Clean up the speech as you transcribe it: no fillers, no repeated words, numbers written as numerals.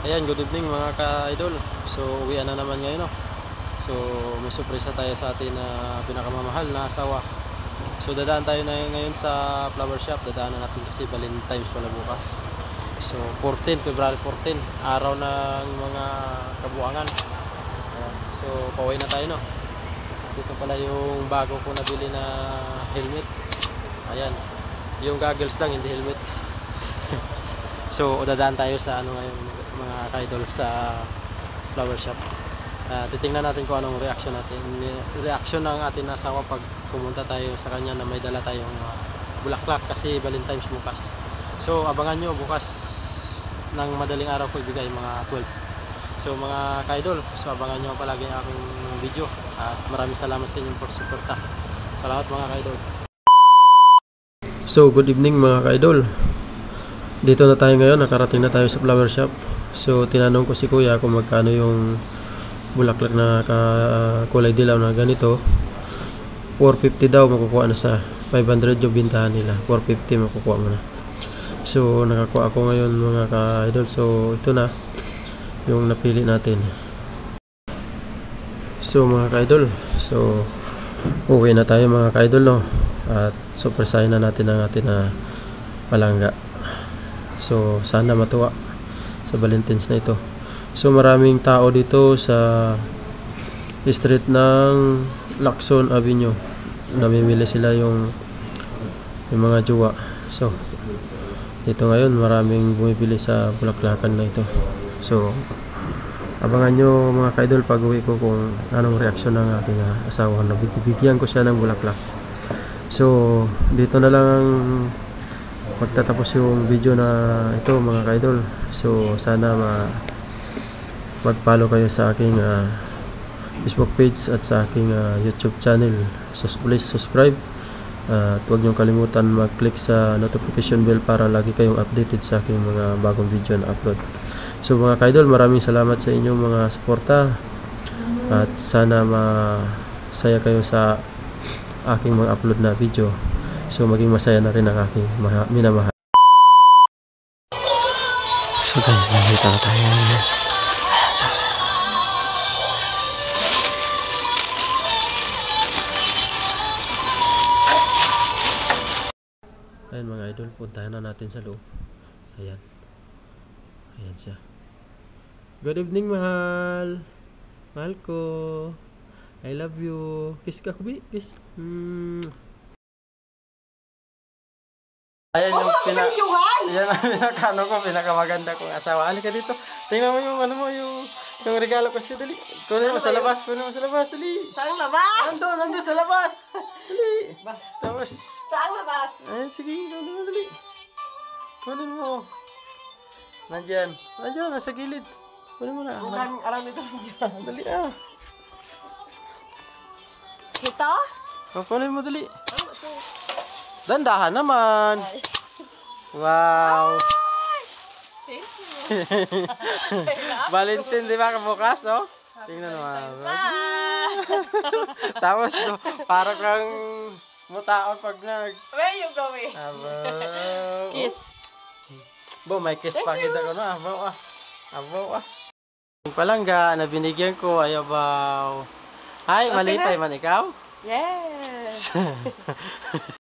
Ayan, good evening mga ka-idol. So, uwian na naman ngayon, no? So, may surpresa tayo sa atin na pinakamamahal na asawa. So, dadaan tayo na ngayon sa flower shop. Dadaan na natin kasi Valentine's pala bukas. So, February 14, araw ng mga kabuangan. Ayan. So, pauwi na tayo, no? Dito pala yung bago ko nabili na helmet. Ayan. Yung goggles lang, hindi helmet. So, dadaan tayo sa ano ngayon mga ka-idol sa flower shop. Titingnan natin kung anong reaction ng ating asawa pag pumunta tayo sa kanya na may dala tayong bulaklak kasi Valentine's bukas. So, abangan nyo bukas ng madaling araw ko ibigay mga 12. So, mga ka-idol, so abangan nyo palagi ang aking video at maraming salamat sa inyong suporta. Salamat mga ka-idol. So, good evening mga ka-idol. Dito na tayo ngayon, nakarating na tayo sa flower shop. So, tinanong ko si kuya kung magkano yung bulaklak na kulay dilaw na ganito. 450 daw makukuha na sa 500 yung bintahan nila. 450 makukuha mo na. So, nakakuha ako ngayon mga ka-idol. So, ito na yung napili natin. So, mga ka-idol. So, uwi na tayo mga ka-idol, no? At surpresahin na natin ang ating palangga. So, sana matuwa sa Valentine's na ito. So, maraming tao dito sa street ng Lacson Avenue. Namimili sila yung mga jowa. So, dito ngayon maraming bumibili sa bulaklakan na ito. So, abangan nyo mga ka-idol pag uwi ko kung anong reaksyon ng aking asawa na bigyan ko siya ng bulaklak. So, dito na lang magtatapos yung video na ito mga ka-idol. So, sana mag-follow kayo sa aking Facebook page at sa aking YouTube channel. So, please subscribe at huwag niyong kalimutan mag-click sa notification bell para lagi kayong updated sa aking mga bagong video na upload. So, mga ka-idol, maraming salamat sa inyong mga suporta at sana masaya kayo sa aking mga upload na video. So, maging masaya na rin ang aking minamahal. So, guys, nakita na tayo. Ayan mga idol, puntahan na natin sa loob. Ayan. Ayan siya. Good evening, mahal. Mahal ko. I love you. Kiss ka, Kubi. Kiss. Ayan yung pinakano ko, pinakamaganda kong asawa. Halika dito. Tingnan mo yung ano mo, yung regalo ko siya. Dali. Kunin mo sa labas, dali. Saan labas? Nandun sa labas. Dali. Tapos. Saan labas? Ayan, sige. Dali. Kunin mo. Nandyan, nasa gilid. Kunin mo na. Ang daming aram nito dyan. Dali Ito? Kunin mo, dali. Dandahan naman. Wow. Thank you. Valentine, di ba kabukas, oh? Tingnan mo. Tapos, parang kang mutaon pag Where are you going? Kiss. Bo, may kiss pa kita ko na. Abaw. Yung palangga na binigyan ko, ay abaw. Ay, mali pa man ikaw? Yes.